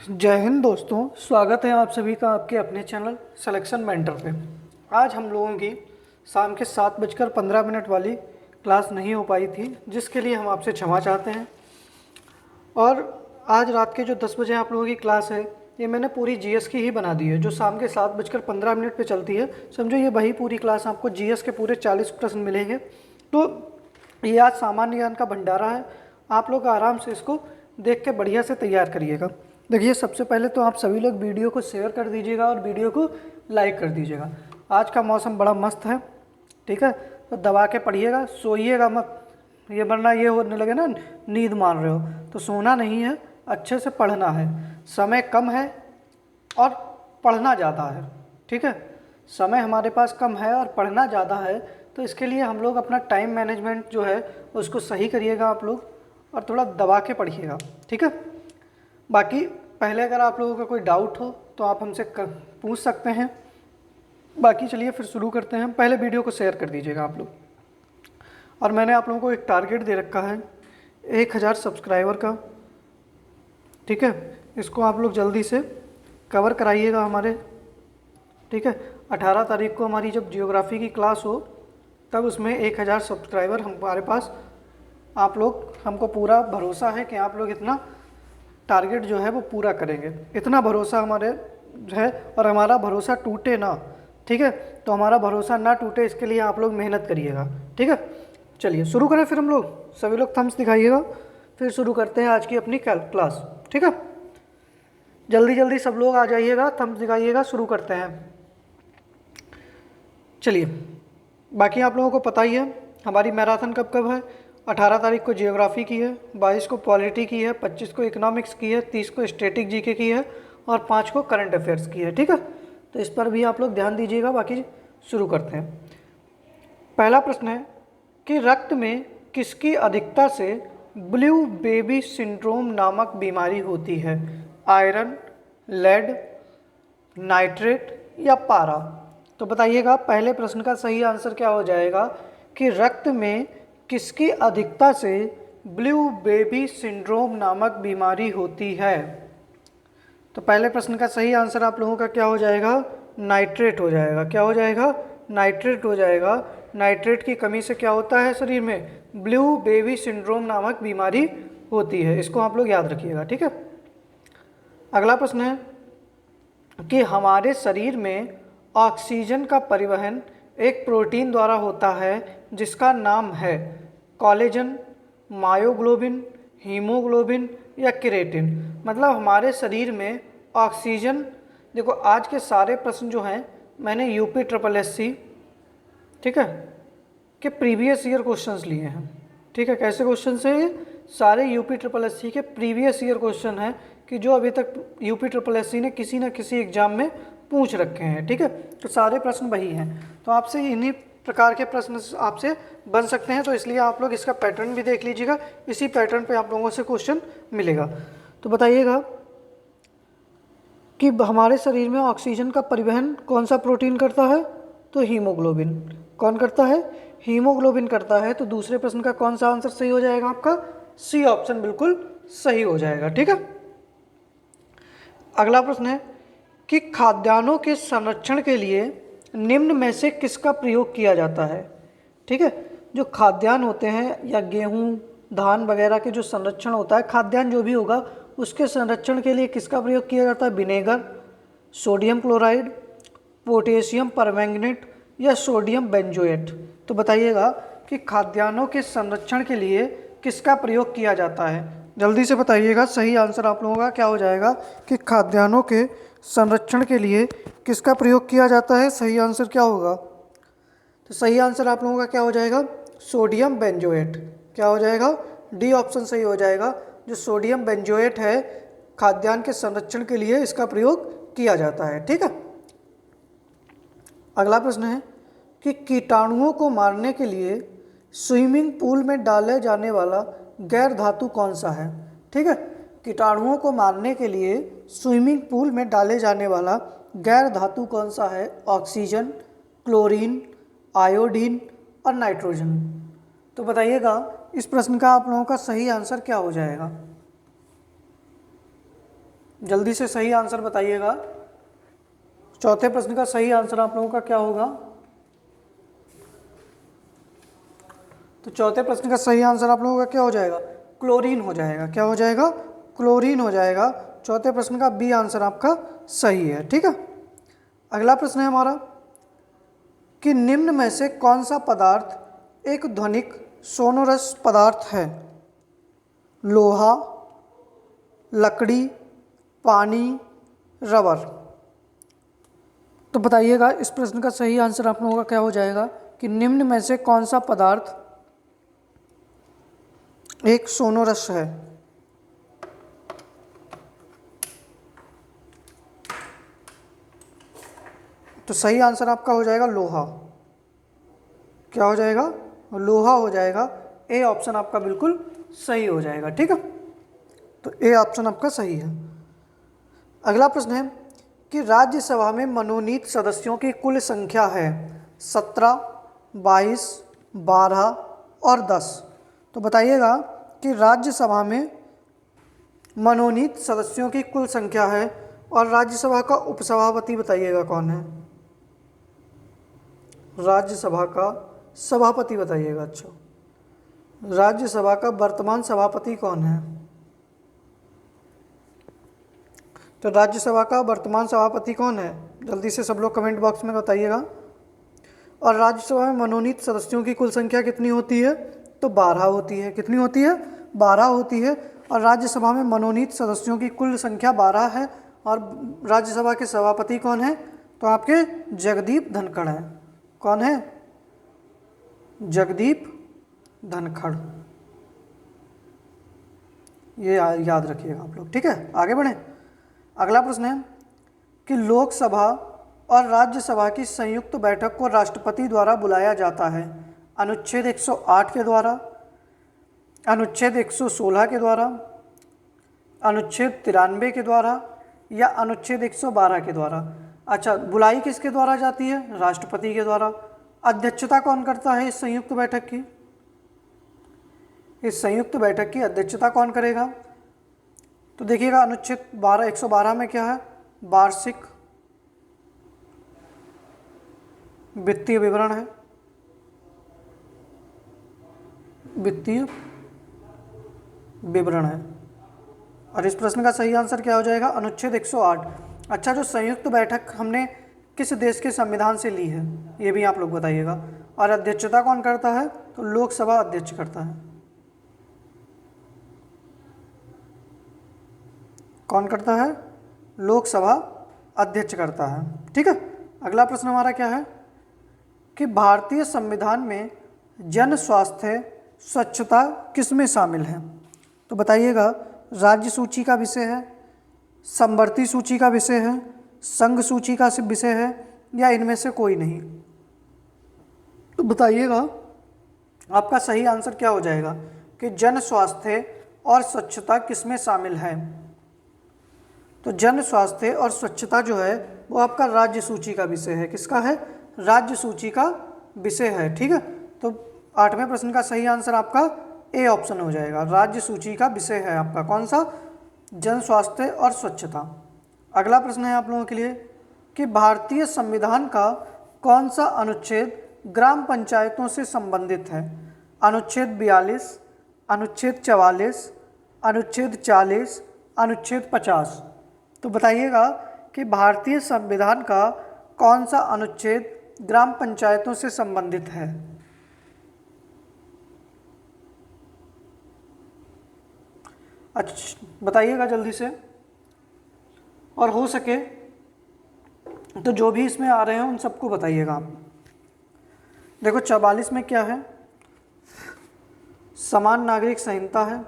जय हिंद दोस्तों, स्वागत है आप सभी का आपके अपने चैनल सिलेक्शन मेंटर पे। आज हम लोगों की शाम के 7:15 वाली क्लास नहीं हो पाई थी, जिसके लिए हम आपसे क्षमा चाहते हैं। और आज रात के जो 10 बजे आप लोगों की क्लास है, ये मैंने पूरी जीएस की ही बना दी है, जो शाम के 7:15 पे चलती है। समझो ये वही पूरी क्लास, आपको जीएस के पूरे 40 प्रश्न मिलेंगे। तो ये आज सामान्य ज्ञान का भंडारा है, आप लोग आराम से इसको देख के बढ़िया से तैयार करिएगा। देखिए, सबसे पहले तो आप सभी लोग वीडियो को शेयर कर दीजिएगा और वीडियो को लाइक कर दीजिएगा। आज का मौसम बड़ा मस्त है, ठीक है। तो दबा के पढ़िएगा, सोइएगा मत, ये वरना ये होने लगे ना नींद मार रहे हो। तो सोना नहीं है, अच्छे से पढ़ना है। समय कम है और पढ़ना ज़्यादा है, ठीक है। समय हमारे पास कम है और पढ़ना ज़्यादा है, तो इसके लिए हम लोग अपना टाइम मैनेजमेंट जो है उसको सही करिएगा आप लोग, और थोड़ा दबा के पढ़िएगा, ठीक है। बाकी पहले अगर आप लोगों का कोई डाउट हो तो आप हमसे पूछ सकते हैं। बाकी चलिए फिर शुरू करते हैं। पहले वीडियो को शेयर कर दीजिएगा आप लोग। और मैंने आप लोगों को एक टारगेट दे रखा है 1000 सब्सक्राइबर का, ठीक है। इसको आप लोग जल्दी से कवर कराइएगा हमारे, ठीक है। 18 तारीख को हमारी जब जियोग्राफी की क्लास हो, तब उसमें 1000 सब्सक्राइबर हमारे पास। आप लोग, हमको पूरा भरोसा है कि आप लोग इतना टारगेट जो है वो पूरा करेंगे। इतना भरोसा हमारे है, और हमारा भरोसा टूटे ना, ठीक है। तो हमारा भरोसा ना टूटे, इसके लिए आप लोग मेहनत करिएगा, ठीक है। चलिए शुरू करें फिर हम लोग। सभी लोग थम्स दिखाइएगा, फिर शुरू करते हैं आज की अपनी क्लास, ठीक है। जल्दी जल्दी सब लोग आ जाइएगा, थम्स दिखाइएगा, शुरू करते हैं। चलिए, बाकी आप लोगों को पता ही है हमारी मैराथन कब कब है। 18 तारीख को जियोग्राफी की है, 22 को पॉलिटी की है, 25 को इकोनॉमिक्स की है, 30 को स्टैटिक जीके की है, और 5 को करंट अफेयर्स की है, ठीक है। तो इस पर भी आप लोग ध्यान दीजिएगा। बाकी शुरू करते हैं। पहला प्रश्न है कि रक्त में किसकी अधिकता से ब्लू बेबी सिंड्रोम नामक बीमारी होती है? आयरन, लेड, नाइट्रेट या पारा? तो बताइएगा, पहले प्रश्न का सही आंसर क्या हो जाएगा कि रक्त में किसकी अधिकता से ब्लू बेबी सिंड्रोम नामक बीमारी होती है? तो पहले प्रश्न का सही आंसर आप लोगों का क्या हो जाएगा? नाइट्रेट हो जाएगा। क्या हो जाएगा? नाइट्रेट हो जाएगा। नाइट्रेट की कमी से क्या होता है शरीर में? ब्लू बेबी सिंड्रोम नामक बीमारी होती है। इसको आप लोग याद रखिएगा, ठीक है। अगला प्रश्न है कि हमारे शरीर में ऑक्सीजन का परिवहन एक प्रोटीन द्वारा होता है जिसका नाम है कोलेजन, मायोग्लोबिन, हीमोग्लोबिन या केराटिन। मतलब हमारे शरीर में ऑक्सीजन, देखो आज के सारे प्रश्न जो हैं मैंने यूपी ट्रिपल एससी, ठीक है, के प्रीवियस ईयर क्वेश्चंस लिए हैं, ठीक है। कैसे क्वेश्चन है ये? सारे यूपी ट्रिपल एससी के प्रीवियस ईयर क्वेश्चन हैं, कि जो अभी तक यूपी ट्रिपल एससी ने किसी न किसी एग्जाम में पूछ रखे हैं, ठीक है। तो सारे प्रश्न वही हैं, तो आपसे इन्हीं प्रकार के प्रश्न आपसे बन सकते हैं। तो इसलिए आप लोग इसका पैटर्न भी देख लीजिएगा, इसी पैटर्न पे आप लोगों से क्वेश्चन मिलेगा। तो बताइएगा कि हमारे शरीर में ऑक्सीजन का परिवहन कौन सा प्रोटीन करता है? तो हीमोग्लोबिन। कौन करता है? हीमोग्लोबिन करता है। तो दूसरे प्रश्न का कौन सा आंसर सही हो जाएगा आपका? सी ऑप्शन बिल्कुल सही हो जाएगा, ठीक है। अगला प्रश्न है कि खाद्यान्नों के संरक्षण के लिए निम्न में से किसका प्रयोग किया जाता है? ठीक है, जो खाद्यान्न होते हैं या गेहूं, धान वगैरह के जो संरक्षण होता है, खाद्यान्न जो भी होगा उसके संरक्षण के लिए किसका प्रयोग किया जाता है? Vinegar, sodium chloride, potassium permanganate या सोडियम बेंजोएट? तो बताइएगा कि खाद्यान्नों के संरक्षण के लिए किसका प्रयोग किया जाता है? जल्दी से बताइएगा। सही आंसर आप लोगों का क्या हो जाएगा कि खाद्यान्नों के संरक्षण के लिए किसका प्रयोग किया जाता है? सही आंसर क्या होगा? तो सही आंसर आप लोगों का क्या हो जाएगा? Sodium benzoate. क्या हो जाएगा? डी ऑप्शन सही हो जाएगा। जो सोडियम बेंजोएट है, खाद्यान्न के संरक्षण के लिए इसका प्रयोग किया जाता है, ठीक है। अगला प्रश्न है कि कीटाणुओं को मारने के लिए स्विमिंग पूल में डाले जाने वाला गैर धातु कौन सा है? ठीक है, कीटाणुओं को मारने के लिए स्विमिंग पूल में डाले जाने वाला गैर धातु कौन सा है? ऑक्सीजन, क्लोरीन, आयोडीन और नाइट्रोजन। तो बताइएगा इस प्रश्न का आप लोगों का सही आंसर क्या हो जाएगा? जल्दी से सही आंसर बताइएगा। चौथे प्रश्न का सही आंसर आप लोगों का क्या होगा? तो चौथे प्रश्न का सही आंसर आप लोगों का क्या हो जाएगा? क्लोरीन हो जाएगा। क्या हो जाएगा? क्लोरीन हो जाएगा। चौथे प्रश्न का बी आंसर आपका सही है। ठीक है, अगला प्रश्न है हमारा कि निम्न में से कौन सा पदार्थ एक ध्वनिक सोनोरस पदार्थ है? लोहा, लकड़ी, पानी, रबर। तो बताइएगा इस प्रश्न का सही आंसर आप लोगों का क्या हो जाएगा कि निम्न में से कौन सा पदार्थ एक सोनोरस है? तो सही आंसर आपका हो जाएगा लोहा। क्या हो जाएगा? लोहा हो जाएगा। ए ऑप्शन आपका बिल्कुल सही हो जाएगा। ठीक है, तो ए ऑप्शन आपका सही है। अगला प्रश्न है कि राज्यसभा में मनोनीत सदस्यों की कुल संख्या है 17, 22, 12 और 10। तो बताइएगा कि राज्यसभा में मनोनीत सदस्यों की कुल संख्या है और राज्यसभा का उपसभापति बताइएगा कौन है? राज्यसभा का सभापति बताइएगा। अच्छा, राज्यसभा का वर्तमान सभापति कौन है? तो राज्यसभा का वर्तमान सभापति कौन है? जल्दी से सब लोग कमेंट बॉक्स में बताइएगा। और राज्यसभा में मनोनीत सदस्यों की कुल संख्या कितनी होती है? तो 12 होती है। कितनी होती है? 12 होती है। और राज्यसभा में मनोनीत सदस्यों की कुल संख्या 12 है। और राज्यसभा के सभापति कौन है? तो आपके जगदीप धनखड़ हैं। कौन है? जगदीप धनखड़। ये याद रखिएगा आप लोग। ठीक है, आगे बढ़ें। अगला प्रश्न है कि लोकसभा और राज्यसभा की संयुक्त बैठक को राष्ट्रपति द्वारा बुलाया जाता है अनुच्छेद 108 के द्वारा, अनुच्छेद 116 के द्वारा, अनुच्छेद 93 के द्वारा या अनुच्छेद 112 के द्वारा। अच्छा, बुलाई किसके द्वारा जाती है? राष्ट्रपति के द्वारा। अध्यक्षता कौन करता है इस संयुक्त बैठक की? इस संयुक्त बैठक की अध्यक्षता कौन करेगा? तो देखिएगा अनुच्छेद 112 में क्या है? वार्षिक वित्तीय विवरण है। वित्तीय विवरण है। और इस प्रश्न का सही आंसर क्या हो जाएगा? अनुच्छेद 108। अच्छा, जो संयुक्त बैठक हमने किस देश के संविधान से ली है ये भी आप लोग बताइएगा। और अध्यक्षता कौन करता है? तो लोकसभा अध्यक्ष करता है। कौन करता है? लोकसभा अध्यक्ष करता है। ठीक है, अगला प्रश्न हमारा क्या है कि भारतीय संविधान में जन स्वास्थ्य स्वच्छता किस में शामिल है? तो बताइएगा राज्य सूची का विषय है, समवर्ती सूची का विषय है, संघ सूची का विषय है या इनमें से कोई नहीं। तो बताइएगा आपका सही आंसर क्या हो जाएगा कि जन स्वास्थ्य और स्वच्छता किस में शामिल है? तो जन स्वास्थ्य और स्वच्छता जो है वो आपका राज्य सूची का विषय है। किसका है? राज्य सूची का विषय है। ठीक है, तो 8वें प्रश्न का सही आंसर आपका ए ऑप्शन हो जाएगा। राज्य सूची का विषय है आपका कौन सा? जन स्वास्थ्य और स्वच्छता। अगला प्रश्न है आप लोगों के लिए कि भारतीय संविधान का कौन सा अनुच्छेद ग्राम पंचायतों से संबंधित है? अनुच्छेद 42, अनुच्छेद 44, अनुच्छेद 40, अनुच्छेद 50। तो बताइएगा कि भारतीय संविधान का कौन सा अनुच्छेद ग्राम पंचायतों से संबंधित है? अच्छा, बताइएगा जल्दी से। और हो सके तो जो भी इसमें आ रहे हैं उन सबको बताइएगा आप। देखो 44 में क्या है? समान नागरिक संहिता है।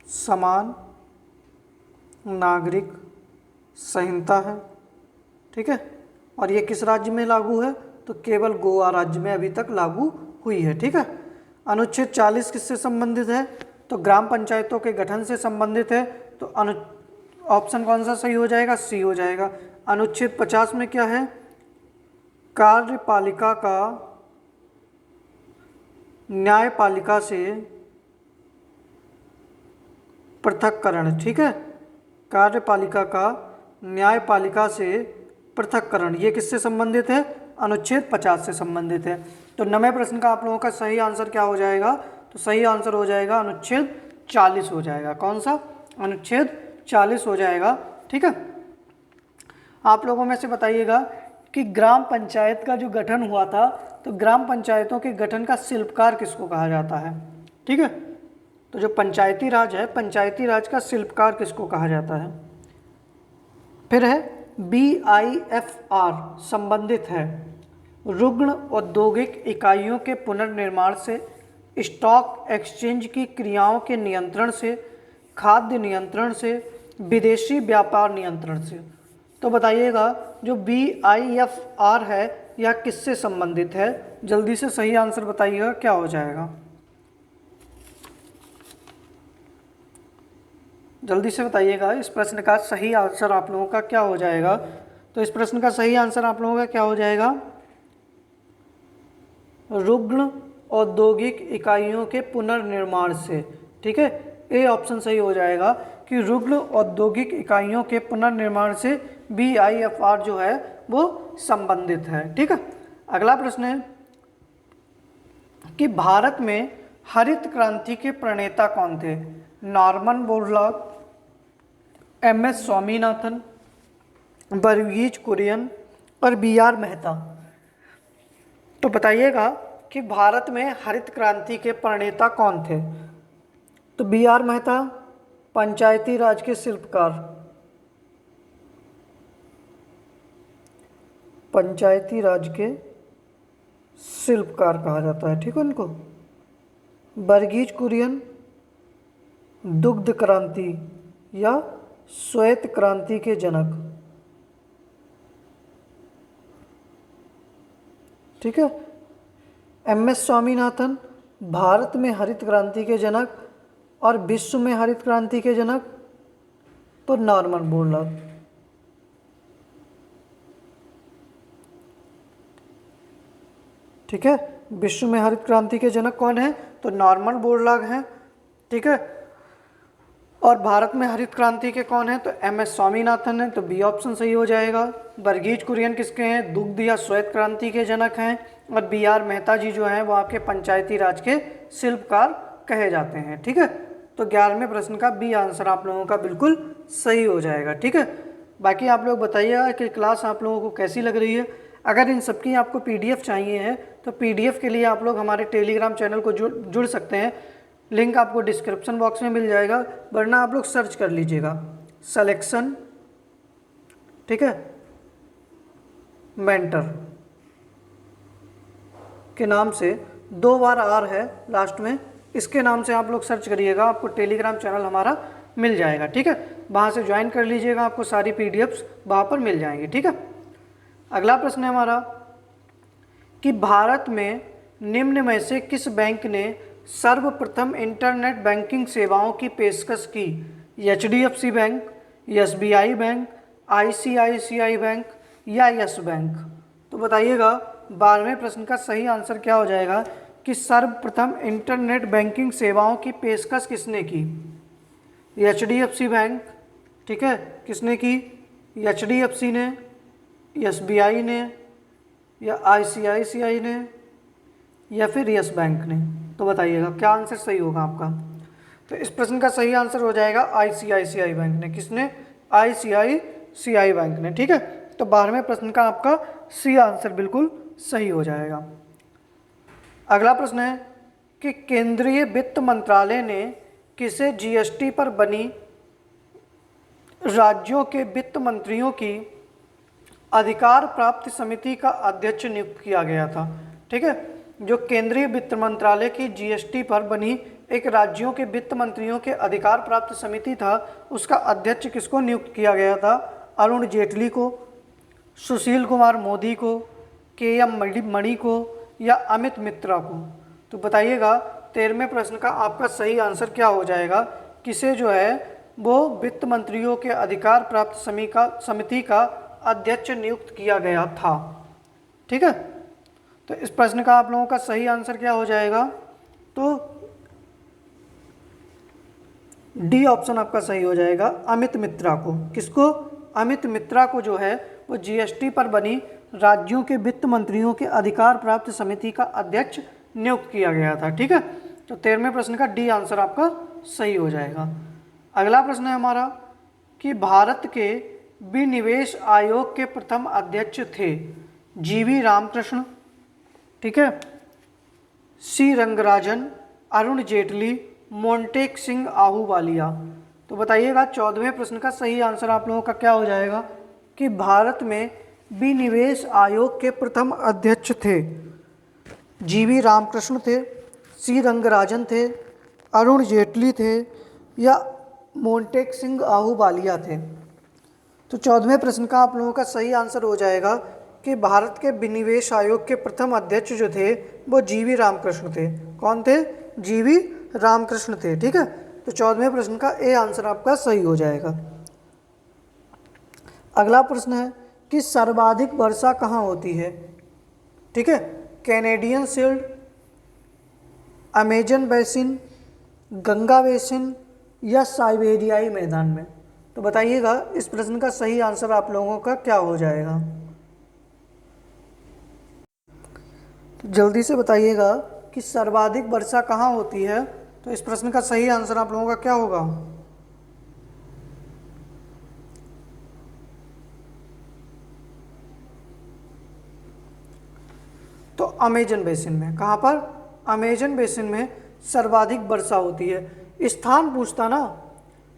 समान नागरिक संहिता है। ठीक है, और ये किस राज्य में लागू है? तो केवल गोवा राज्य में अभी तक लागू हुई है। ठीक है, अनुच्छेद 40 किससे संबंधित है? तो ग्राम पंचायतों के गठन से संबंधित है। तो ऑप्शन कौन सा सही हो जाएगा? सी हो जाएगा। अनुच्छेद 50 में क्या है? कार्यपालिका का न्यायपालिका से पृथक्करण, ठीक है, कार्यपालिका का न्यायपालिका से पृथक्करण, ये किससे संबंधित है? अनुच्छेद 50 से संबंधित है। तो 9वें प्रश्न का आप लोगों का सही आंसर क्या हो जाएगा? तो सही आंसर हो जाएगा अनुच्छेद 40 हो जाएगा। कौन सा? अनुच्छेद 40 हो जाएगा, ठीक है। आप लोगों में से बताइएगा कि ग्राम पंचायत का जो गठन हुआ था, तो ग्राम पंचायतों के गठन का शिल्पकार किसको कहा जाता है? ठीक है, तो जो पंचायती राज है, पंचायती राज का शिल्पकार किसको कहा जाता है? फिर है BIFR संबंधित है रुग्ण औद्योगिक इकाइयों के पुनर्निर्माण से, स्टॉक एक्सचेंज की क्रियाओं के नियंत्रण से, खाद्य नियंत्रण से, विदेशी व्यापार नियंत्रण से। तो बताइएगा जो BIFR है यह किससे संबंधित है? जल्दी से सही आंसर बताइएगा, क्या हो जाएगा? जल्दी से बताइएगा, इस प्रश्न का सही आंसर आप लोगों का क्या हो जाएगा? तो इस प्रश्न का सही आंसर आप लोगों का क्या हो जाएगा? रुग्ण औद्योगिक इकाइयों के पुनर्निर्माण से, ठीक है, ए ऑप्शन सही हो जाएगा कि रुग्ण औद्योगिक इकाइयों के पुनर्निर्माण से BIFR जो है वो संबंधित है, ठीक है। अगला प्रश्न है कि भारत में हरित क्रांति के प्रणेता कौन थे? Norman Borlaug, MS Swaminathan, Verghese Kurien और BR मेहता। तो बताइएगा कि भारत में हरित क्रांति के प्रणेता कौन थे? तो BR मेहता पंचायती राज के शिल्पकार, पंचायती राज के शिल्पकार कहा जाता है, ठीक है उनको। वर्गीज कुरियन दुग्ध क्रांति या श्वेत क्रांति के जनक, ठीक है। MS स्वामीनाथन भारत में हरित क्रांति के जनक और विश्व में हरित क्रांति के जनक तो नॉर्मन बोरलॉग, ठीक है। विश्व में हरित क्रांति के जनक कौन है? तो नॉर्मन बोरलॉग हैं, ठीक है। और भारत में हरित क्रांति के कौन है? तो MS स्वामीनाथन है, तो B ऑप्शन सही हो जाएगा। वर्गीज कुरियन किसके हैं? दुग्ध या श्वेत क्रांति के जनक हैं। और BR मेहता जी जो हैं वो आपके पंचायती राज के शिल्पकार कहे जाते हैं, ठीक है। तो 11वें प्रश्न का B आंसर आप लोगों का बिल्कुल सही हो जाएगा, ठीक है। बाकी आप लोग बताइएगा कि क्लास आप लोगों को कैसी लग रही है। अगर इन सबकी आपको PDF चाहिए है तो PDF के लिए आप लोग हमारे टेलीग्राम चैनल को जुड़ सकते हैं, लिंक आपको डिस्क्रिप्शन बॉक्स में मिल जाएगा, वरना आप लोग सर्च कर लीजिएगा सिलेक्शन, ठीक है, मेंटर के नाम से, 2 बार R है लास्ट में, इसके नाम से आप लोग सर्च करिएगा, आपको टेलीग्राम चैनल हमारा मिल जाएगा, ठीक है। वहाँ से ज्वाइन कर लीजिएगा, आपको सारी PDFs वहाँ पर मिल जाएंगी, ठीक है। अगला प्रश्न है हमारा कि भारत में निम्न में से किस बैंक ने सर्वप्रथम इंटरनेट बैंकिंग सेवाओं की पेशकश की? HDFC bank, SBI bank, ICICI bank या यस बैंक। तो बताइएगा 12वें प्रश्न का सही आंसर क्या हो जाएगा कि सर्वप्रथम इंटरनेट बैंकिंग सेवाओं की पेशकश किसने की? HDFC बैंक, ठीक है, किसने की? HDFC ने, SBI ने या ICICI ने या फिर यस बैंक ने। तो बताइएगा क्या आंसर सही होगा आपका? तो इस प्रश्न का सही आंसर हो जाएगा ICICI बैंक ने। किसने? ICICI बैंक ने, ठीक है। तो 12वें प्रश्न का आपका C आंसर बिल्कुल सही हो जाएगा। अगला प्रश्न है कि केंद्रीय वित्त मंत्रालय ने किसे GST पर बनी राज्यों के वित्त मंत्रियों की अधिकार प्राप्त समिति का अध्यक्ष नियुक्त किया गया था? ठीक है, जो केंद्रीय वित्त मंत्रालय की GST पर बनी एक राज्यों के वित्त मंत्रियों के अधिकार प्राप्त समिति था, उसका अध्यक्ष किसको नियुक्त किया गया था? अरुण जेटली को, सुशील कुमार मोदी को, KM मणि को या अमित मित्रा को। तो बताइएगा 13वें प्रश्न का आपका सही आंसर क्या हो जाएगा? किसे जो है वो वित्त मंत्रियों के अधिकार प्राप्त समिति का अध्यक्ष नियुक्त किया गया था? ठीक है, तो इस प्रश्न का आप लोगों का सही आंसर क्या हो जाएगा? तो डी ऑप्शन आपका सही हो जाएगा, अमित मित्रा को। किसको? अमित मित्रा को जो है वो जीएसटी पर बनी राज्यों के वित्त मंत्रियों के अधिकार प्राप्त समिति का अध्यक्ष नियुक्त किया गया था। ठीक है, तो 13वें प्रश्न का डी आंसर आपका सही हो जाएगा। अगला प्रश्न है हमारा कि भारत के विनिवेश आयोग के प्रथम अध्यक्ष थे जीवी रामकृष्ण, ठीक है, सी रंगराजन, अरुण जेटली, मोंटेक सिंह आहूवालिया। तो बताइएगा 14वें प्रश्न का सही आंसर आप लोगों का क्या हो जाएगा कि भारत में विनिवेश आयोग के प्रथम अध्यक्ष थे जीवी रामकृष्ण थे, सी रंगराजन थे, अरुण जेटली थे या मोंटेक सिंह आहूवालिया थे। तो 14वें प्रश्न का आप लोगों का सही आंसर हो जाएगा कि भारत के विनिवेश आयोग के प्रथम अध्यक्ष जो थे वो जीवी रामकृष्ण थे। कौन थे? जीवी रामकृष्ण थे। ठीक है, तो 14वें प्रश्न का ए आंसर आपका सही हो जाएगा। अगला प्रश्न है कि सर्वाधिक वर्षा कहाँ होती है? ठीक है, Canadian shield, Amazon basin, Ganga basin या साइबेरियाई मैदान में। तो बताइएगा इस प्रश्न का सही आंसर आप लोगों का क्या हो जाएगा? तो जल्दी से बताइएगा कि सर्वाधिक वर्षा कहाँ होती है। तो इस प्रश्न का सही आंसर आप लोगों का क्या होगा? तो अमेजन बेसिन में। कहाँ पर? अमेजन बेसिन में सर्वाधिक वर्षा होती है। स्थान पूछता ना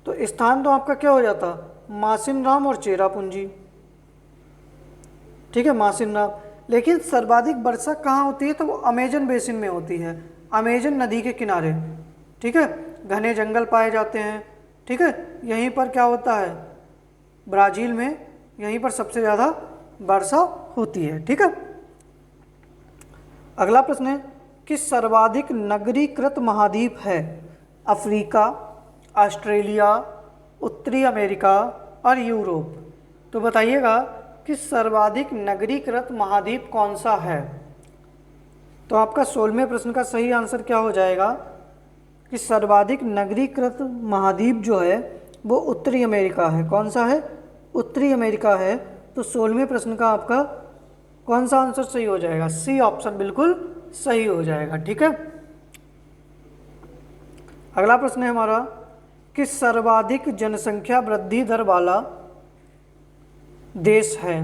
तो स्थान तो आपका क्या हो जाता? मासिनराम और चेरापूंजी। ठीक है, मासिनराम। लेकिन सर्वाधिक वर्षा कहाँ होती है? तो वो अमेजन बेसिन में होती है, अमेजन नदी के किनारे। ठीक है, घने जंगल पाए जाते हैं। ठीक है, यहीं पर क्या होता है? ब्राज़ील में यहीं पर सबसे ज़्यादा वर्षा होती है। ठीक है, अगला प्रश्न है कि सर्वाधिक नगरीकृत महाद्वीप है अफ्रीका, ऑस्ट्रेलिया, उत्तरी अमेरिका और यूरोप। तो बताइएगा कि सर्वाधिक नगरीकृत महाद्वीप कौन सा है? तो आपका 16वें प्रश्न का सही आंसर क्या हो जाएगा कि सर्वाधिक नगरीकृत महाद्वीप जो है वो उत्तरी अमेरिका है। कौन सा है? उत्तरी अमेरिका है। तो 16वें प्रश्न का आपका कौन सा आंसर सही हो जाएगा? सी ऑप्शन बिल्कुल सही हो जाएगा। ठीक है, अगला प्रश्न है हमारा कि सर्वाधिक जनसंख्या वृद्धि दर वाला देश है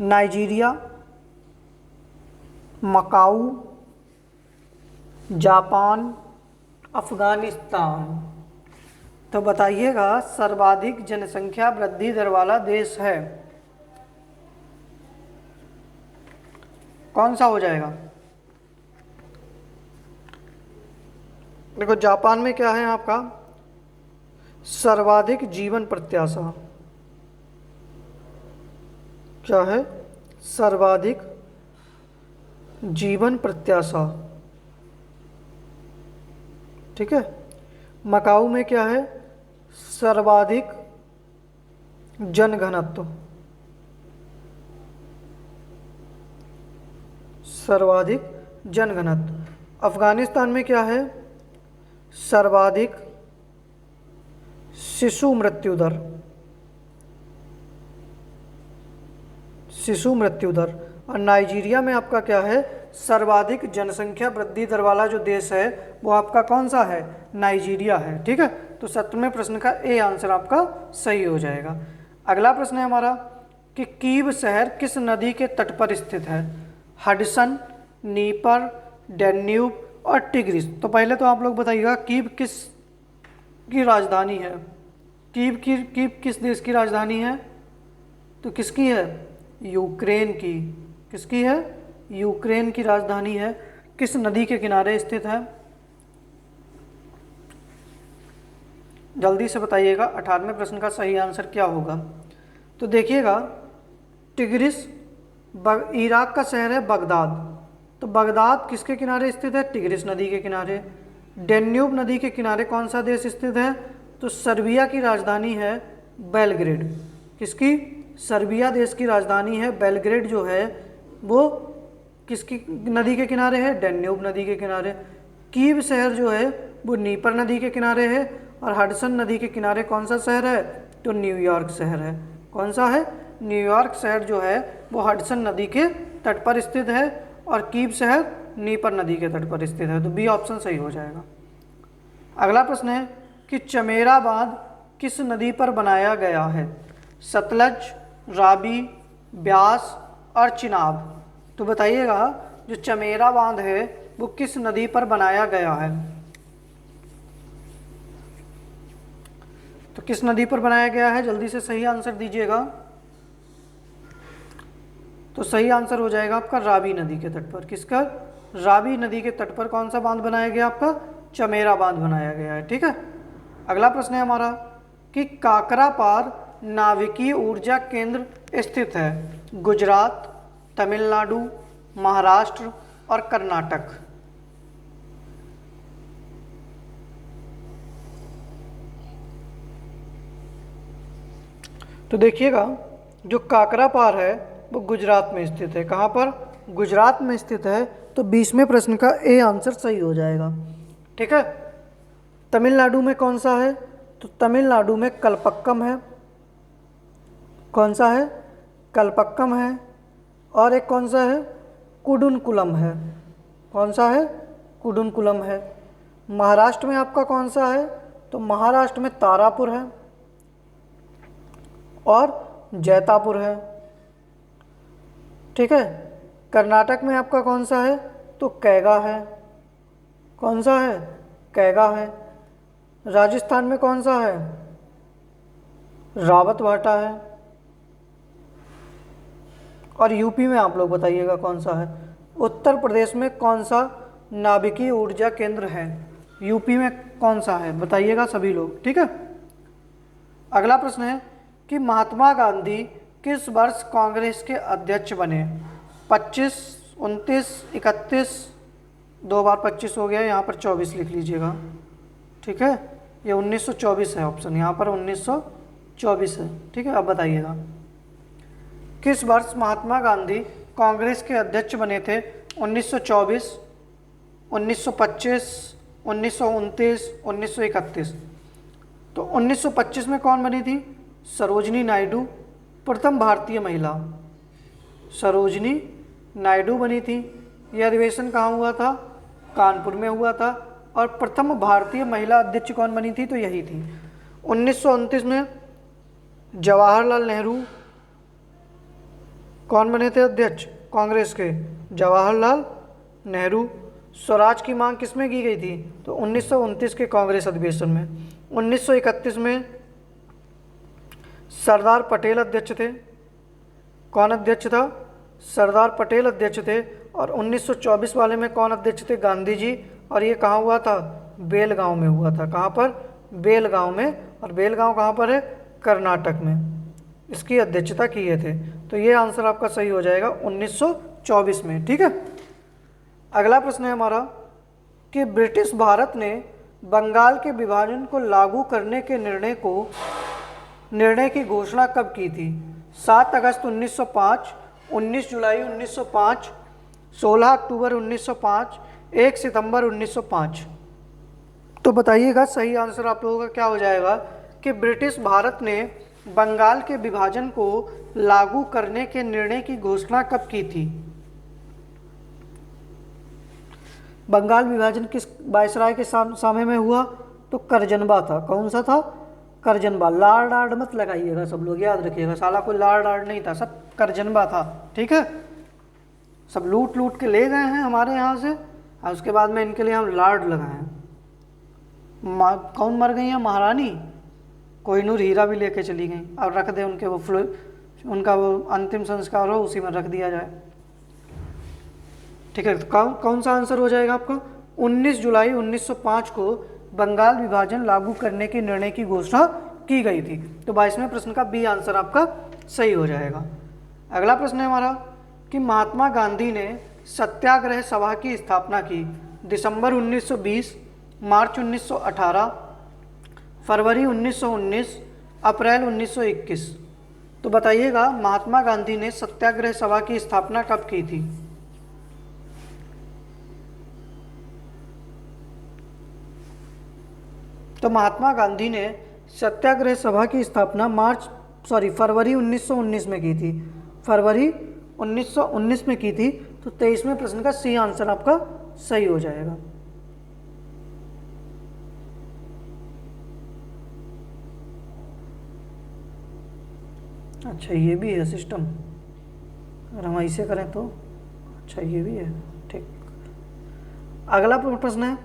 नाइजीरिया, मकाऊ, जापान, अफगानिस्तान। तो बताइएगा सर्वाधिक जनसंख्या वृद्धि दर वाला देश है कौन सा हो जाएगा? देखो जापान में क्या है आपका? सर्वाधिक जीवन प्रत्याशा। क्या है? सर्वाधिक जीवन प्रत्याशा। ठीक है, मकाऊ में क्या है? सर्वाधिक जनघनत्व। सर्वाधिक जनघनत्व। अफगानिस्तान में क्या है? सर्वाधिक शिशु मृत्यु दर। शिशु मृत्यु दर। और नाइजीरिया में आपका क्या है? सर्वाधिक जनसंख्या वृद्धि दर वाला जो देश है वो आपका कौन सा है? नाइजीरिया है। ठीक है, तो 17वें प्रश्न का ए आंसर आपका सही हो जाएगा। अगला प्रश्न है हमारा कि कीव शहर किस नदी के तट पर स्थित है? हडसन, नीपर, डैन्यूब और टिग्रिस। तो पहले तो आप लोग बताइएगा कीव किस की राजधानी है? कीव किस देश की राजधानी है? तो किसकी है? यूक्रेन की। किसकी है? यूक्रेन की राजधानी है। किस नदी के किनारे स्थित है? जल्दी से बताइएगा 18वें प्रश्न का सही आंसर क्या होगा? तो देखिएगा टिग्रिस इराक का शहर है बगदाद। तो बगदाद किसके किनारे स्थित है? टिग्रिस नदी के किनारे। डैन्यूब नदी के किनारे कौन सा देश स्थित है? तो सर्बिया की राजधानी है बेलग्रेड। किसकी? सर्बिया देश की राजधानी है बेलग्रेड जो है वो किसकी नदी के किनारे है? डैन्यूब नदी के किनारे। कीव शहर जो है वो नीपर नदी के किनारे है। और हडसन नदी के किनारे कौन सा शहर है? तो न्यूयॉर्क शहर है। कौन सा है? न्यूयॉर्क शहर जो है वो हडसन नदी के तट पर स्थित है और कीव शहर नीपर नदी के तट पर स्थित है। तो बी ऑप्शन सही हो जाएगा। अगला प्रश्न है कि चमेरा बांध किस नदी पर बनाया गया है? सतलज, रावी, ब्यास और चिनाब। तो बताइएगा जो चमेरा बांध है वो किस नदी पर बनाया गया है? तो किस नदी पर बनाया गया है? जल्दी से सही आंसर दीजिएगा। तो सही आंसर हो जाएगा आपका रावी नदी के तट पर। किसका? रावी नदी के तट पर कौन सा बांध बनाया गया? आपका चमेरा बांध बनाया गया है। ठीक है। अगला प्रश्न है हमारा कि काकरापार नाभिकीय ऊर्जा केंद्र स्थित है? गुजरात, तमिलनाडु, महाराष्ट्र और कर्नाटक। तो देखिएगा जो काकरापार है वो गुजरात में स्थित है। कहाँ पर? गुजरात में स्थित है। तो 20वें प्रश्न का ए आंसर सही हो जाएगा। ठीक है। तमिलनाडु में कौन सा है? तो तमिलनाडु में कलपक्कम है। कौन सा है? कलपक्कम है। और एक कौन सा है? कुडुनकुलम है। कौन सा है? कुडुनकुलम है। महाराष्ट्र में आपका कौन सा है? तो महाराष्ट्र में तारापुर है और जैतापुर है। ठीक है। कर्नाटक में आपका कौन सा है? तो कैगा है। कौन सा है? कैगा है। राजस्थान में कौन सा है? रावतभाटा है। और यूपी में आप लोग बताइएगा कौन सा है? उत्तर प्रदेश में कौन सा नाभिकीय ऊर्जा केंद्र है? यूपी में कौन सा है? बताइएगा सभी लोग। ठीक है। अगला प्रश्न है कि महात्मा गांधी किस वर्ष कांग्रेस के अध्यक्ष बने? 25, 29, 31, 2 बार 25 हो गया, यहाँ पर 24 लिख लीजिएगा। ठीक है। ये 1924 है ऑप्शन, यहाँ पर 1924 है। ठीक है। अब बताइएगा किस वर्ष महात्मा गांधी कांग्रेस के अध्यक्ष बने थे? 1924, 1925, 1929, 1931। तो 1925 में कौन बनी थी? सरोजनी नायडू, प्रथम भारतीय महिला सरोजनी नायडू बनी थी। यह अधिवेशन कहाँ हुआ था? कानपुर में हुआ था। और प्रथम भारतीय महिला अध्यक्ष कौन बनी थी? तो यही थी। 1929 में जवाहरलाल नेहरू कौन बने थे अध्यक्ष कांग्रेस के? जवाहरलाल नेहरू। स्वराज की मांग किसमें की गई थी? तो 1929 के कांग्रेस अधिवेशन में। 1931 में सरदार पटेल अध्यक्ष थे। कौन अध्यक्ष था? सरदार पटेल अध्यक्ष थे। और 1924 वाले में कौन अध्यक्ष थे? गांधी जी। और ये कहाँ हुआ था? बेलगांव में हुआ था। कहाँ पर? बेलगांव में। और बेलगांव कहाँ पर है? कर्नाटक में। इसकी अध्यक्षता किए थे। तो ये आंसर आपका सही हो जाएगा 1924 में। ठीक है। अगला प्रश्न है हमारा कि ब्रिटिश भारत ने बंगाल के विभाजन को लागू करने के निर्णय की घोषणा कब की थी? 7 अगस्त 1905, 19 जुलाई 1905, 16 अक्टूबर 1905, 1 सितंबर 1905। तो बताइएगा सही आंसर आप लोगों का क्या हो जाएगा कि ब्रिटिश भारत ने बंगाल के विभाजन को लागू करने के निर्णय की घोषणा कब की थी? बंगाल विभाजन किस वायसराय के समय में हुआ? तो करजनबा था। कौन सा था? करजनबा। लाड़ आड़ मत लगाइएगा, सब लोग याद रखिएगा, साला कोई लाड़ आड़ नहीं था, सब करजनबा था। ठीक है। सब लूट लूट के ले गए हैं हमारे यहाँ से और उसके बाद में इनके लिए हम लाड़ लगाए। कौन मर गई है? महारानी। कोहिनूर हीरा भी लेके चली गई। अब रख दे उनके उनका वो अंतिम संस्कार हो उसी में रख दिया जाए। ठीक है। तो कौन सा आंसर हो जाएगा आपका? 19 जुलाई 1905 को बंगाल विभाजन लागू करने के निर्णय की घोषणा की गई थी। तो 22वें प्रश्न का बी आंसर आपका सही हो जाएगा। अगला प्रश्न है हमारा कि महात्मा गांधी ने सत्याग्रह सभा की स्थापना की दिसंबर 1920, मार्च 1918, फरवरी 1919, अप्रैल 1921। तो बताइएगा महात्मा गांधी ने सत्याग्रह सभा की स्थापना कब की थी? तो महात्मा गांधी ने सत्याग्रह सभा की स्थापना फरवरी 1919 में की थी। फरवरी 1919 में की थी। तो 23वें प्रश्न का सी आंसर आपका सही हो जाएगा। अच्छा, ये भी है सिस्टम, अगर हम ऐसे करें तो अच्छा ये भी है, ठीक। अगला प्रश्न है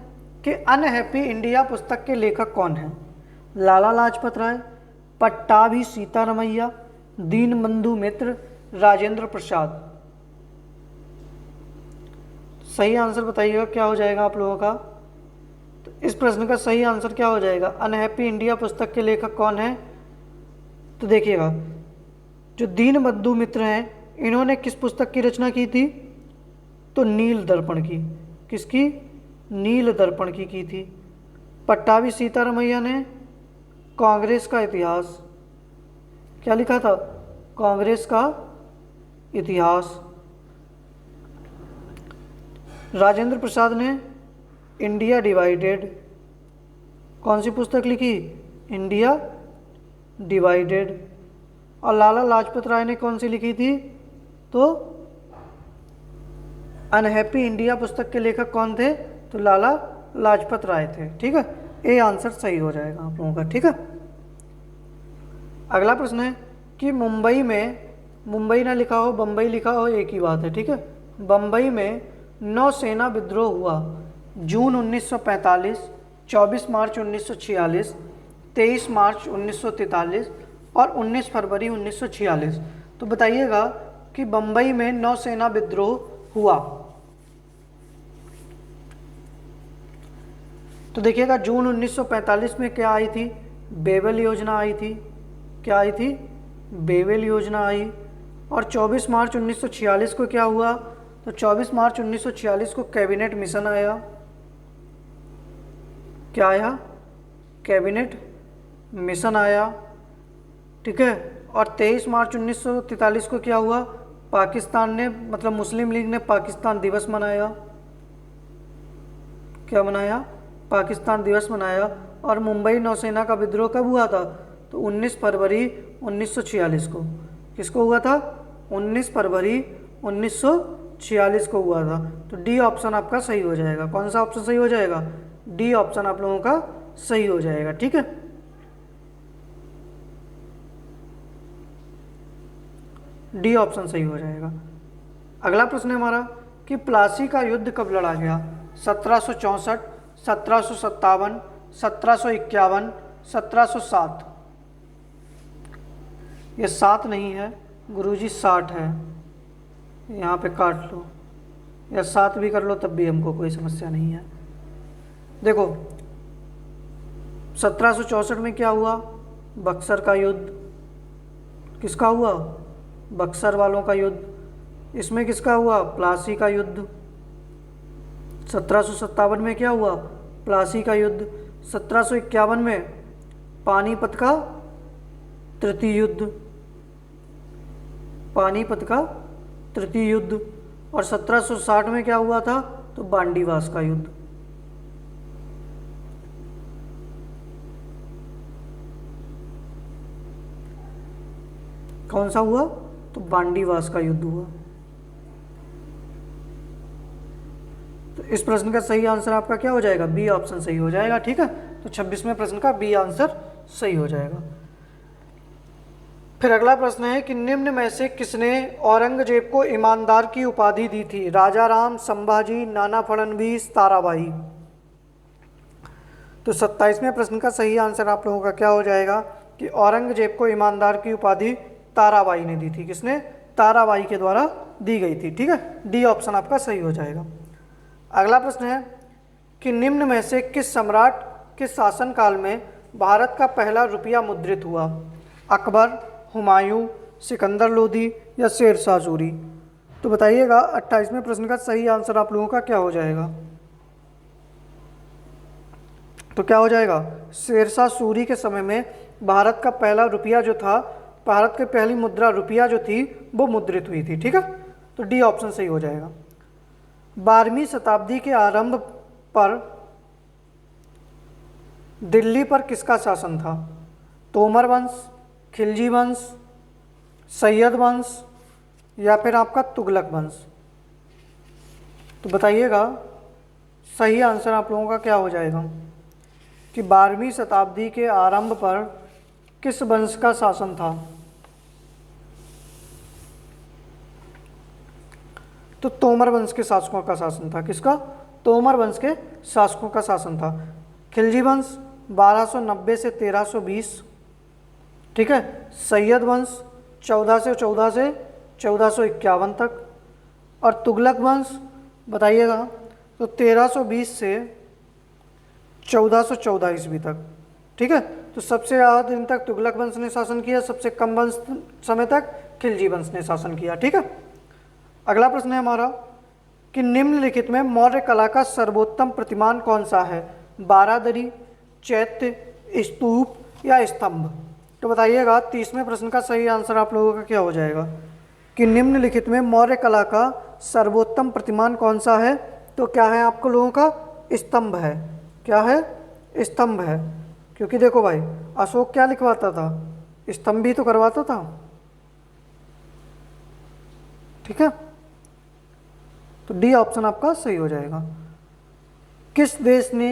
कि अनहैप्पी इंडिया पुस्तक के लेखक कौन है? लाला लाजपत राय, पट्टाभी सीतारमैया, दीनबंधु मित्र, राजेंद्र प्रसाद। सही आंसर बताइएगा क्या हो जाएगा आप लोगों का। तो इस प्रश्न का सही आंसर क्या हो जाएगा? अनहैप्पी इंडिया पुस्तक के लेखक कौन है? तो देखिएगा, जो दीनबंधु मित्र हैं इन्होंने किस पुस्तक की रचना की थी? तो नील दर्पण की। किसकी? नील दर्पण की थी। पट्टाभी सीतारमैया ने कांग्रेस का इतिहास, क्या लिखा था? कांग्रेस का इतिहास। राजेंद्र प्रसाद ने इंडिया डिवाइडेड, कौन सी पुस्तक लिखी? India divided. और लाला लाजपत राय ने कौन सी लिखी थी? तो अनहैप्पी इंडिया पुस्तक के लेखक कौन थे? तो लाला लाजपत राय थे। ठीक है, ए आंसर सही हो जाएगा आप लोगों का। ठीक है, अगला प्रश्न है कि मुंबई में, मुंबई ना लिखा हो बम्बई लिखा हो एक ही बात है। ठीक है, बम्बई में नौसेना विद्रोह हुआ जून 1945, 24 मार्च 1946, 23 मार्च 1943 और 19 फरवरी 1946। तो बताइएगा कि बम्बई में नौसेना विद्रोह हुआ। तो देखिएगा, जून 1945 में क्या आई थी? बेवेल योजना आई थी। क्या आई थी? बेवेल योजना आई। और 24 मार्च 1946 को क्या हुआ? तो 24 मार्च 1946 को कैबिनेट मिशन आया। क्या आया? कैबिनेट मिशन आया। ठीक है, और 23 मार्च 1943 को क्या हुआ? पाकिस्तान ने, मतलब मुस्लिम लीग ने पाकिस्तान दिवस मनाया। क्या मनाया? पाकिस्तान दिवस मनाया। और मुंबई नौसेना का विद्रोह कब हुआ था? तो 19 फरवरी 1946 को। किसको हुआ था? 19 फरवरी 1946 को हुआ था। तो डी ऑप्शन आपका सही हो जाएगा। कौन सा ऑप्शन सही हो जाएगा? डी ऑप्शन आप लोगों का सही हो जाएगा। ठीक है, डी ऑप्शन सही हो जाएगा। अगला प्रश्न है हमारा कि प्लासी का युद्ध कब लड़ा गया? 1764, 1757, 1751, 1707। ये 7 नहीं है गुरुजी, 60 है। यहाँ पे काट लो, या 7 भी कर लो तब भी हमको कोई समस्या नहीं है। देखो, 1764 में क्या हुआ? बक्सर का युद्ध। किसका हुआ? बक्सर वालों का युद्ध। इसमें किसका हुआ? प्लासी का युद्ध। 1757 में क्या हुआ? प्लासी का युद्ध। 1751 में पानीपत का तृतीय युद्ध। पानीपत का तृतीय युद्ध। और 1760 में क्या हुआ था? तो बांडीवास का युद्ध। कौन सा हुआ? तो बांडीवास का युद्ध हुआ। तो इस प्रश्न का सही आंसर आपका क्या हो जाएगा? बी ऑप्शन सही हो जाएगा। ठीक है, तो 26वें प्रश्न का बी आंसर सही हो जाएगा। फिर अगला प्रश्न है कि निम्न में से किसने औरंगजेब को ईमानदार की उपाधि दी थी? राजा राम, संभाजी, नाना फडणवीस, ताराबाई। तो 27वें प्रश्न का सही आंसर आप लोगों का क्या हो जाएगा कि औरंगजेब को ईमानदार की उपाधि ताराबाई ने दी थी। किसने? ताराबाई के द्वारा दी गई थी। ठीक है, डी ऑप्शन आपका सही हो जाएगा। अगला प्रश्न है कि निम्न में से किस सम्राट के शासनकाल में भारत का पहला रुपया मुद्रित हुआ? अकबर, हुमायूं, सिकंदर लोधी या शेरशाह सूरी। तो बताइएगा 28वें प्रश्न का सही आंसर आप लोगों का क्या हो जाएगा? तो क्या हो जाएगा? शेरशाह सूरी के समय में भारत का पहला रुपया जो था, भारत की पहली मुद्रा रुपया जो थी वो मुद्रित हुई थी। ठीक है, तो डी ऑप्शन सही हो जाएगा। 12वीं शताब्दी के आरंभ पर दिल्ली पर किसका शासन था? तोमर वंश, खिलजी वंश, सैयद वंश या फिर आपका तुगलक वंश? तो बताइएगा सही आंसर आप लोगों का क्या हो जाएगा कि 12वीं शताब्दी के आरंभ पर किस वंश का शासन था? तो तोमर वंश के शासकों का शासन था। किसका? तोमर वंश के शासकों का शासन था। खिलजी वंश 1290 से 1320, ठीक है। सैयद वंश 1414 से 1451 तक, और तुगलक वंश बताइएगा तो 1320 से 1414 ईस्वी तक, ठीक है। तो सबसे ज़्यादा दिन तक तुगलक वंश ने शासन किया, सबसे कम वंश समय तक खिलजी वंश ने शासन किया, ठीक है। अगला प्रश्न है हमारा कि निम्नलिखित में मौर्य कला का सर्वोत्तम प्रतिमान कौन सा है? बारादरी, चैत्य, स्तूप या स्तंभ? तो बताइएगा 30वें प्रश्न का सही आंसर आप लोगों का क्या हो जाएगा कि निम्नलिखित में मौर्य कला का सर्वोत्तम प्रतिमान कौन सा है? तो क्या है आपको लोगों का? स्तंभ है। क्या है? स्तंभ है। क्योंकि देखो भाई, अशोक क्या लिखवाता था? स्तंभ ही तो करवाता था, ठीक है। तो डी ऑप्शन आपका सही हो जाएगा। किस देश ने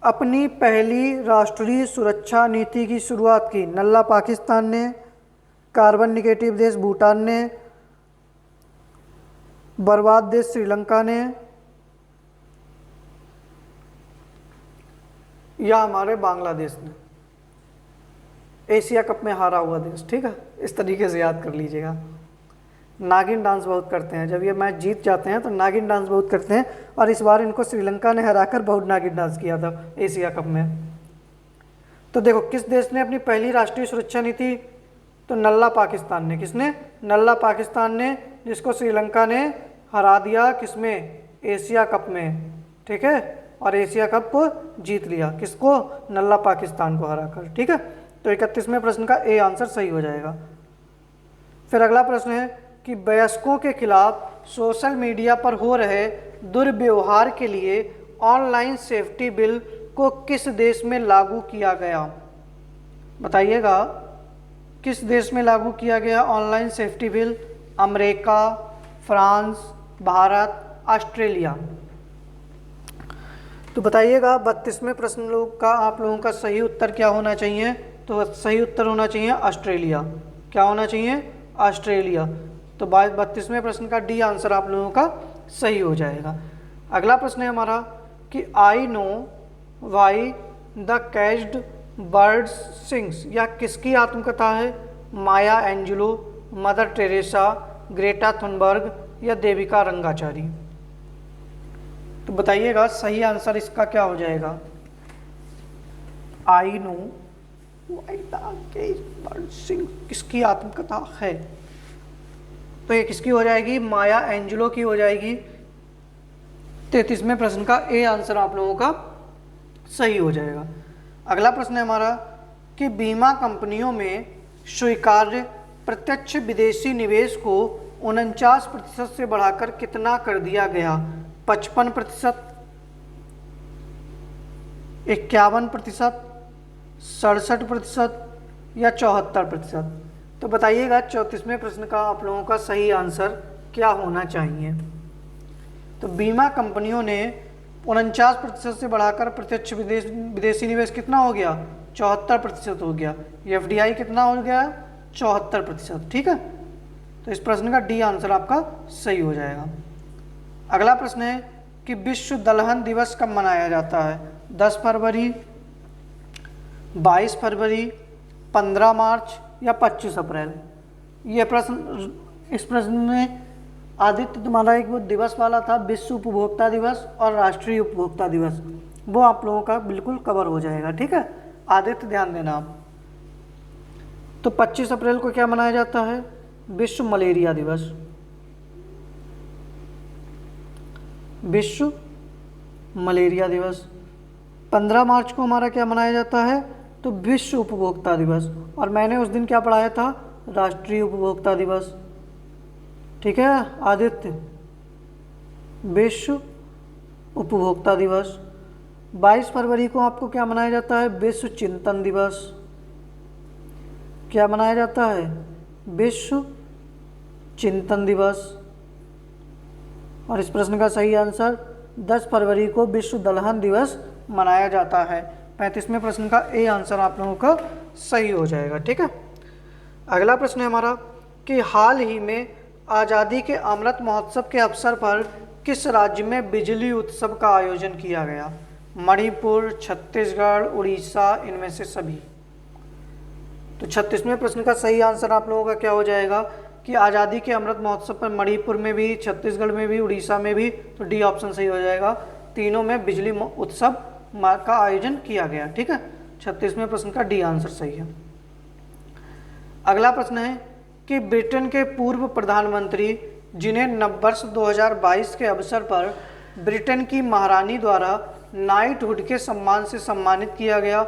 अपनी पहली राष्ट्रीय सुरक्षा नीति की शुरुआत की? नल्ला पाकिस्तान ने, कार्बन निगेटिव देश भूटान ने, बर्बाद देश श्रीलंका ने, या हमारे बांग्लादेश ने? एशिया कप में हारा हुआ देश, ठीक है। इस तरीके से याद कर लीजिएगा। नागिन डांस बहुत करते हैं, जब ये मैच जीत जाते हैं तो नागिन डांस बहुत करते हैं, और इस बार इनको श्रीलंका ने हराकर बहुत नागिन डांस किया था एशिया कप में। तो देखो किस देश ने अपनी पहली राष्ट्रीय सुरक्षा नीति? तो नल्ला पाकिस्तान ने। किसने? नल्ला पाकिस्तान ने, जिसको श्रीलंका ने हरा दिया किसमें? एशिया कप में, ठीक है। और एशिया कप जीत लिया, किसको? नल्ला पाकिस्तान को हराकर, ठीक है। तो 31वें प्रश्न का ए आंसर सही हो जाएगा। फिर अगला प्रश्न है कि वयस्कों के खिलाफ सोशल मीडिया पर हो रहे दुर्व्यवहार के लिए ऑनलाइन सेफ्टी बिल को किस देश में लागू किया गया? बताइएगा किस देश में लागू किया गया online safety bill? America, France, Bharat, Australia? तो बताइएगा 32वें प्रश्न लोग का आप लोगों का सही उत्तर क्या होना चाहिए? तो सही उत्तर होना चाहिए ऑस्ट्रेलिया। क्या होना चाहिए? ऑस्ट्रेलिया। तो 32वें प्रश्न का डी आंसर आप लोगों का सही हो जाएगा। अगला प्रश्न है हमारा कि I know why the caged birds sings, या किसकी आत्मकथा है? Maya Angelou, Mother Teresa, Greta Thunberg या देविका रंगाचारी? तो बताइएगा सही आंसर इसका क्या हो जाएगा? I know why the caged birds sings किसकी आत्मकथा है? तो ये किसकी हो जाएगी? माया एंजेलो की हो जाएगी। 33वें प्रश्न का ए आंसर आप लोगों का सही हो जाएगा। अगला प्रश्न है हमारा कि बीमा कंपनियों में स्वीकार्य प्रत्यक्ष विदेशी निवेश को 49% से बढ़ाकर कितना कर दिया गया? 55%, 51%, 67% या 74%? तो बताइएगा 34वें प्रश्न का आप लोगों का सही आंसर क्या होना चाहिए? तो बीमा कंपनियों ने 49% से बढ़ाकर प्रत्यक्ष विदेशी निवेश कितना हो गया? 74% हो गया। एफडीआई कितना हो गया? 74%, ठीक है। तो इस प्रश्न का डी आंसर आपका सही हो जाएगा। अगला प्रश्न है कि विश्व दलहन दिवस कब मनाया जाता है? 10 फरवरी, 22 फरवरी, 15 मार्च या 25 अप्रैल? ये प्रश्न, इस प्रश्न में आदित्य तुम्हारा एक वो दिवस वाला था, विश्व उपभोक्ता दिवस और राष्ट्रीय उपभोक्ता दिवस, वो आप लोगों का बिल्कुल कवर हो जाएगा, ठीक है। आदित्य ध्यान देना आप। तो 25 अप्रैल को क्या मनाया जाता है? विश्व मलेरिया दिवस। विश्व मलेरिया दिवस। 15 मार्च को हमारा क्या मनाया जाता है? तो विश्व उपभोक्ता दिवस। और मैंने उस दिन क्या पढ़ाया था? राष्ट्रीय उपभोक्ता दिवस, ठीक है आदित्य। विश्व उपभोक्ता दिवस। 22 फरवरी को आपको क्या मनाया जाता है? विश्व चिंतन दिवस। क्या मनाया जाता है? विश्व चिंतन दिवस। और इस प्रश्न का सही आंसर 10 फरवरी को विश्व दलहन दिवस मनाया जाता है। 35वें प्रश्न का ए आंसर आप लोगों का सही हो जाएगा। ठीक है, अगला प्रश्न है हमारा कि हाल ही में आज़ादी के अमृत महोत्सव के अवसर पर किस राज्य में बिजली उत्सव का आयोजन किया गया? मणिपुर, छत्तीसगढ़, उड़ीसा, इनमें से सभी। तो 36वें प्रश्न का सही आंसर आप लोगों का क्या हो जाएगा कि आज़ादी के अमृत महोत्सव पर मणिपुर में भी, छत्तीसगढ़ में भी, उड़ीसा में भी। तो डी ऑप्शन सही हो जाएगा, तीनों में बिजली उत्सव का आयोजन किया गया। ठीक है, 36वें प्रश्न का डी आंसर सही है। अगला प्रश्न है कि ब्रिटेन के पूर्व प्रधानमंत्री जिन्हें नववर्ष 2022 के अवसर पर ब्रिटेन की महारानी द्वारा नाइटहुड के सम्मान से सम्मानित किया गया,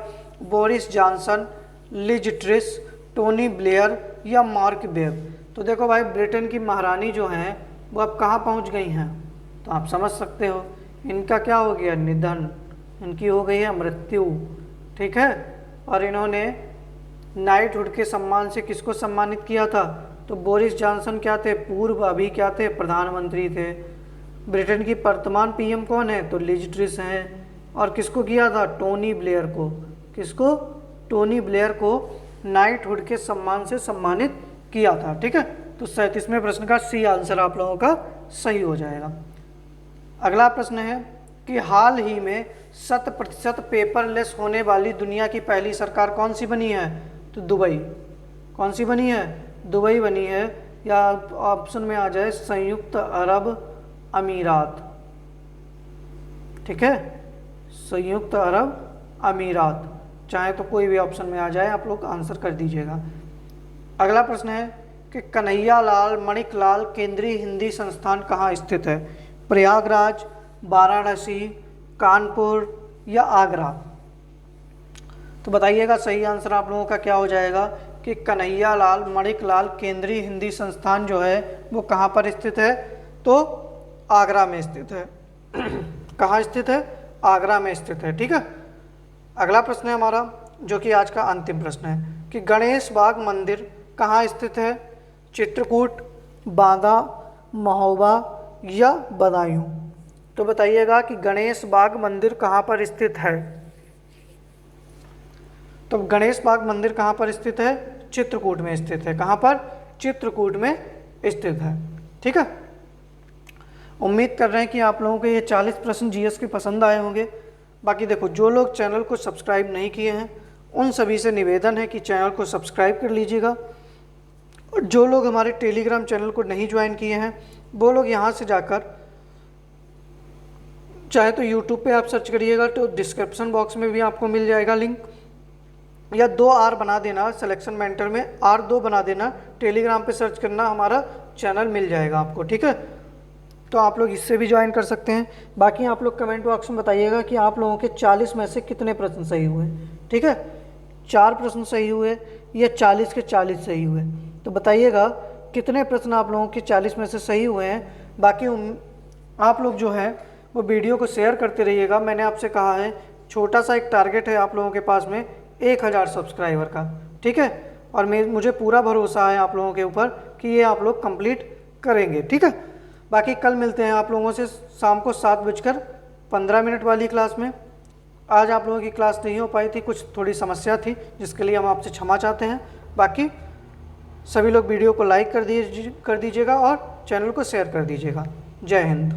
Boris Johnson, Liz Truss, Tony Blair या मार्क वेब। तो देखो भाई, ब्रिटेन की महारानी जो हैं वो अब कहाँ पहुँच गई हैं? तो आप समझ सकते हो, इनका क्या हो गया? निधन, इनकी हो गई है मृत्यु। ठीक है, और इन्होंने नाइटहुड के सम्मान से किसको सम्मानित किया था? तो बोरिस जॉनसन क्या थे? पूर्व, अभी क्या थे? प्रधानमंत्री थे। ब्रिटेन की वर्तमान पीएम कौन है? तो लिज ट्रिस हैं। और किसको किया था? टोनी ब्लेयर को। किसको? टोनी ब्लेयर को नाइटहुड के सम्मान से सम्मानित किया था। ठीक है, तो 37वें प्रश्न का सी आंसर आप लोगों का सही हो जाएगा। अगला प्रश्न है कि हाल ही में 100% पेपरलेस होने वाली दुनिया की पहली सरकार कौन सी बनी है? तो दुबई। कौन सी बनी है? दुबई बनी है, या ऑप्शन में आ जाए संयुक्त अरब अमीरात। ठीक है, संयुक्त अरब अमीरात, चाहे तो कोई भी ऑप्शन में आ जाए, आप लोग आंसर कर दीजिएगा। अगला प्रश्न है कि कन्हैयालाल मणिकलाल केंद्रीय हिंदी संस्थान कहाँ स्थित है? प्रयागराज, वाराणसी, कानपुर या आगरा। तो बताइएगा सही आंसर आप लोगों का क्या हो जाएगा कि कन्हैयालाल मणिकलाल केंद्रीय हिंदी संस्थान जो है वो कहाँ पर स्थित है? तो आगरा में स्थित है। कहाँ स्थित है? आगरा में स्थित है। ठीक है, अगला प्रश्न है हमारा जो कि आज का अंतिम प्रश्न है कि गणेश बाग मंदिर कहाँ स्थित है? चित्रकूट, बांदा, महोबा या बदायूं। तो बताइएगा कि गणेश बाग मंदिर कहाँ पर स्थित है? तो गणेश बाग मंदिर कहाँ पर स्थित है? चित्रकूट में स्थित है। कहाँ पर? चित्रकूट में स्थित है। ठीक है, उम्मीद कर रहे हैं कि आप लोगों को ये 40 प्रश्न जीएस के पसंद आए होंगे। बाकी देखो, जो लोग चैनल को सब्सक्राइब नहीं किए हैं उन सभी से निवेदन है कि चैनल को सब्सक्राइब कर लीजिएगा, और जो लोग हमारे टेलीग्राम चैनल को नहीं ज्वाइन किए हैं वो लोग यहाँ से जाकर, चाहे तो यूट्यूब पे आप सर्च करिएगा तो डिस्क्रिप्शन बॉक्स में भी आपको मिल जाएगा लिंक, या 2R बना देना सिलेक्शन मेंटर में, R2 बना देना, टेलीग्राम पे सर्च करना, हमारा चैनल मिल जाएगा आपको। ठीक है, तो आप लोग इससे भी ज्वाइन कर सकते हैं। बाकी आप लोग कमेंट बॉक्स में बताइएगा कि आप लोगों के 40 में से कितने प्रश्न सही हुए। ठीक है, 4 प्रश्न सही हुए या 40 के 40 सही हुए, तो बताइएगा कितने प्रश्न आप लोगों के 40 में से सही हुए हैं। बाकी आप लोग जो है वो वीडियो को शेयर करते रहिएगा। मैंने आपसे कहा है, छोटा सा एक टारगेट है आप लोगों के पास में 1000 सब्सक्राइबर का। ठीक है, और मुझे पूरा भरोसा है आप लोगों के ऊपर कि ये आप लोग कंप्लीट करेंगे। ठीक है, बाकी कल मिलते हैं आप लोगों से शाम को 7:15 वाली क्लास में। आज आप लोगों की क्लास नहीं हो पाई थी, कुछ थोड़ी समस्या थी जिसके लिए हम आपसे क्षमा चाहते हैं। बाकी सभी लोग वीडियो को लाइक कर दीजिएगा और चैनल को शेयर कर दीजिएगा। जय हिंद।